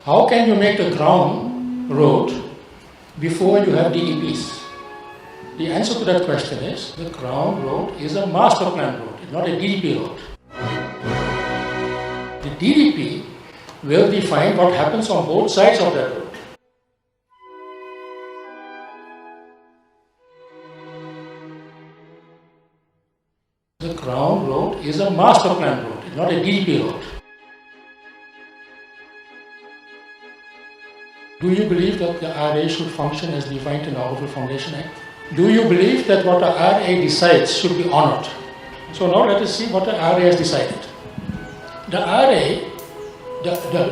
How can you make the Crown road before you have DDPs? The answer to that question is the Crown road is a master plan road, it's not a DDP road. The DDP will define what happens on both sides of that road. The Crown road is a master plan road, it's not a DDP road. Do you believe that the RA should function as defined in the Auroville Foundation Act? Do you believe that what the RA decides should be honored? So now let us see what the RA has decided. The RA,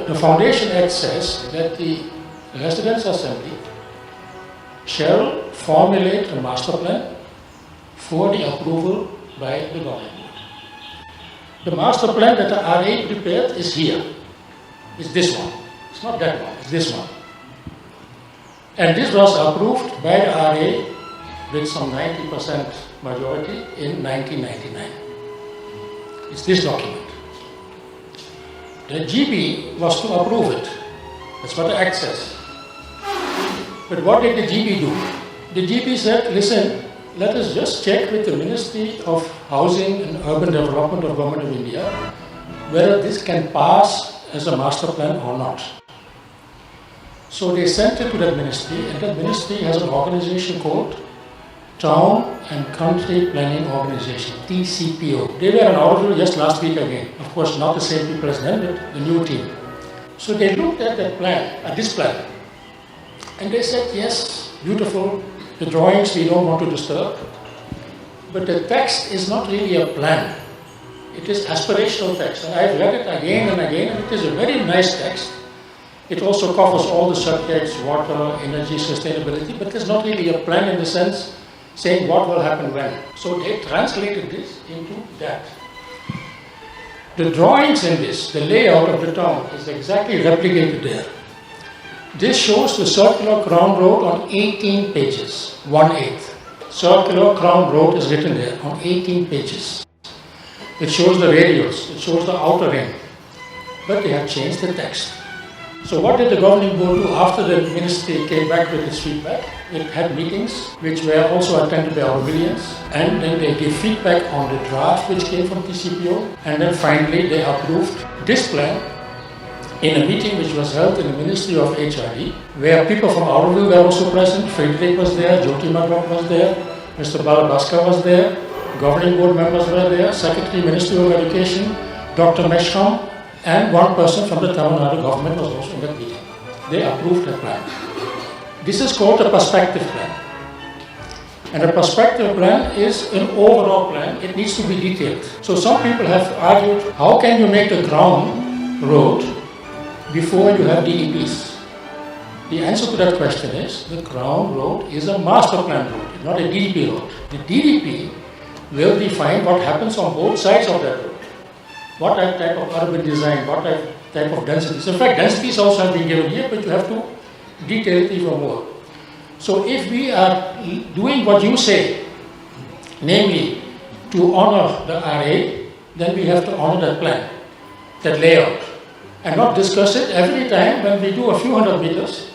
the Foundation Act says that the Residents' Assembly shall formulate a master plan for the approval by the government. The master plan that the RA prepared is here. It's this one. It's not that one, it's this one. And this was approved by the RA with some 90% majority in 1999. It's this document. The GB was to approve it. That's what the Act says. But what did the GB do? The GB said, listen, let us just check with the Ministry of Housing and Urban Development of Government of India whether this can pass as a master plan or not. So they sent it to that ministry, and that ministry has an organization called Town and Country Planning Organization, TCPO. They were in Auroville just last week again. Of course, not the same people as then, but the new team. So they looked at that plan, at this plan, and they said, yes, beautiful, the drawings we don't want to disturb, but the text is not really a plan. It is aspirational text, and I've read it again and again, and it is a very nice text. It also covers all the subjects, water, energy, sustainability, but there's not really a plan in the sense saying what will happen when. So they translated this into that. The drawings in this, the layout of the town, is exactly replicated there. This shows the circular Crown Road on 18 pages, 1/8. Circular Crown Road is written there on 18 pages. It shows the radius, it shows the outer ring, but they have changed the text. So what did the governing board do after the ministry came back with its feedback? It had meetings which were also attended by Aurovillians, and then they gave feedback on the draft which came from TCPO, and then finally they approved this plan in a meeting which was held in the Ministry of HRD, where people from Auroville were also present. Frederick was there, Jyoti Madhok was there, Mr. Balabaska was there, governing board members were there, Secretary Ministry of Education, Dr. Meshram, and one person from the Tamil Nadu government was also in that meeting. They approved the plan. This is called a perspective plan. And a perspective plan is an overall plan. It needs to be detailed. So some people have argued, how can you make the Crown road before you have DDPs? The answer to that question is the Crown road is a master plan road, not a DDP road. The DDP will define what happens on both sides of that road. What type of urban design, what type of densities. In fact, densities also have been given here, but you have to detail it even more. So if we are doing what you say, namely to honor the RA, then we have to honor that plan, that layout, and not discuss it every time when we do a few hundred meters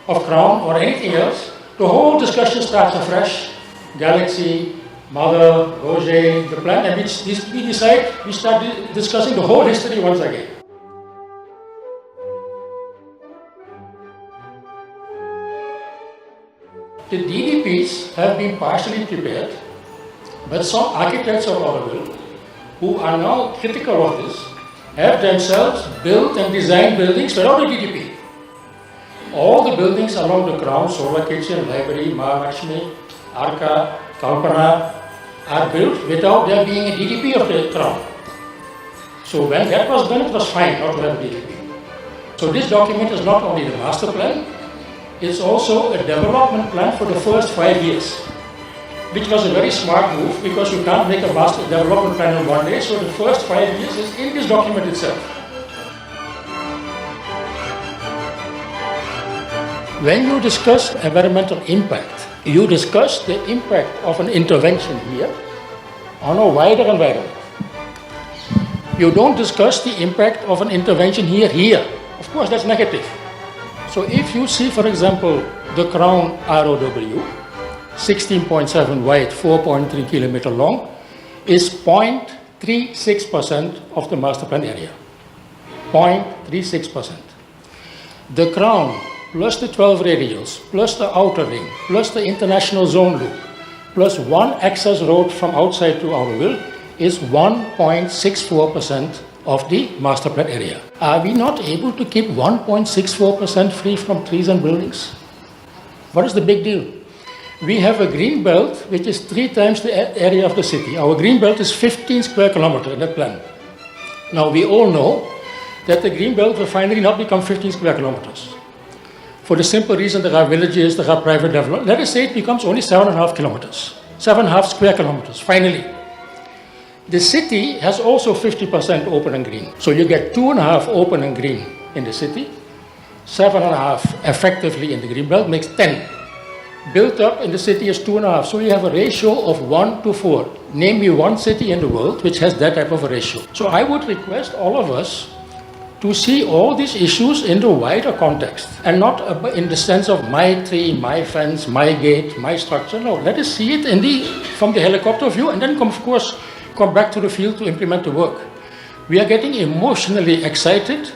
of Crown or anything else. The whole discussion starts afresh. Galaxy, Mother, Roger, the plan, and we start discussing the whole history once again. The DDPs have been partially prepared, but some architects of Auroville, who are now critical of this, have themselves built and designed buildings without a DDP. All the buildings along the Crown, Solar Kitchen, Library, Mahalakshmi, Arka, Kalpana, are built without there being a DDP of the Crown. So when that was done, it was fine not to have a DDP. So this document is not only the master plan, it's also a development plan for the first 5 years, which was a very smart move because you can't make a master development plan in one day. So the first 5 years is in this document itself. When you discuss environmental impact, you discuss the impact of an intervention here on a wider environment. You don't discuss the impact of an intervention here. Of course, that's negative. So if you see, for example, the Crown ROW, 16.7 wide, 4.3 kilometer long, is 0.36% of the master plan area. 0.36%. The Crown, plus the 12 radials, plus the outer ring, plus the international zone loop, plus one access road from outside to Auroville, is 1.64% of the master plan area. Are we not able to keep 1.64% free from trees and buildings? What is the big deal? We have a green belt which is 3 times the area of the city. Our green belt is 15 square kilometers in that plan. Now we all know that the green belt will finally not become 15 square kilometers. For the simple reason there are villages, there are private development. Let us say it becomes only 7.5 kilometers, 7.5 square kilometers, finally. The city has also 50% open and green. So you get 2.5 open and green in the city, 7.5 effectively in the green belt, makes 10. Built up in the city is 2.5. So you have a ratio of 1 to 4. Name me one city in the world which has that type of a ratio. So I would request all of us to see all these issues in the wider context and not in the sense of my tree, my fence, my gate, my structure. No, let us see it from the helicopter view and then of course come back to the field to implement the work. We are getting emotionally excited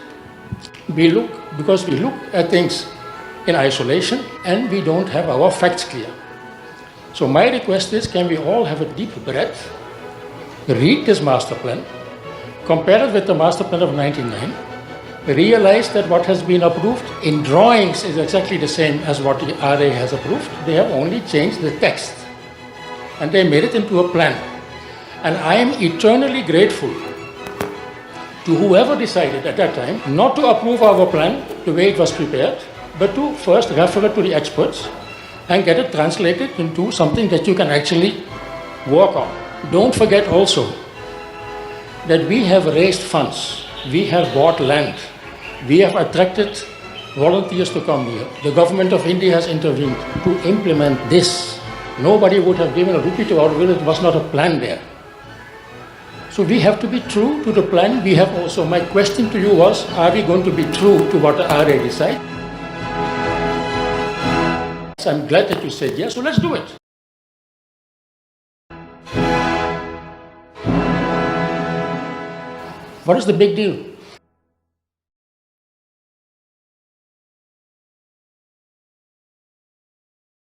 because we look at things in isolation and we don't have our facts clear. So my request is, can we all have a deep breath, read this master plan, compare it with the master plan of 1999, realize that what has been approved in drawings is exactly the same as what the RA has approved. They have only changed the text and they made it into a plan. And I am eternally grateful to whoever decided at that time not to approve our plan the way it was prepared, but to first refer it to the experts and get it translated into something that you can actually work on. Don't forget also that we have raised funds, we have bought land, we have attracted volunteers to come here. The government of India has intervened to implement this. Nobody would have given a rupee to our village, it was not a plan there. So we have to be true to the plan. We have also, my question to you was, are we going to be true to what the RA decide? I'm glad that you said yes, so let's do it. What is the big deal?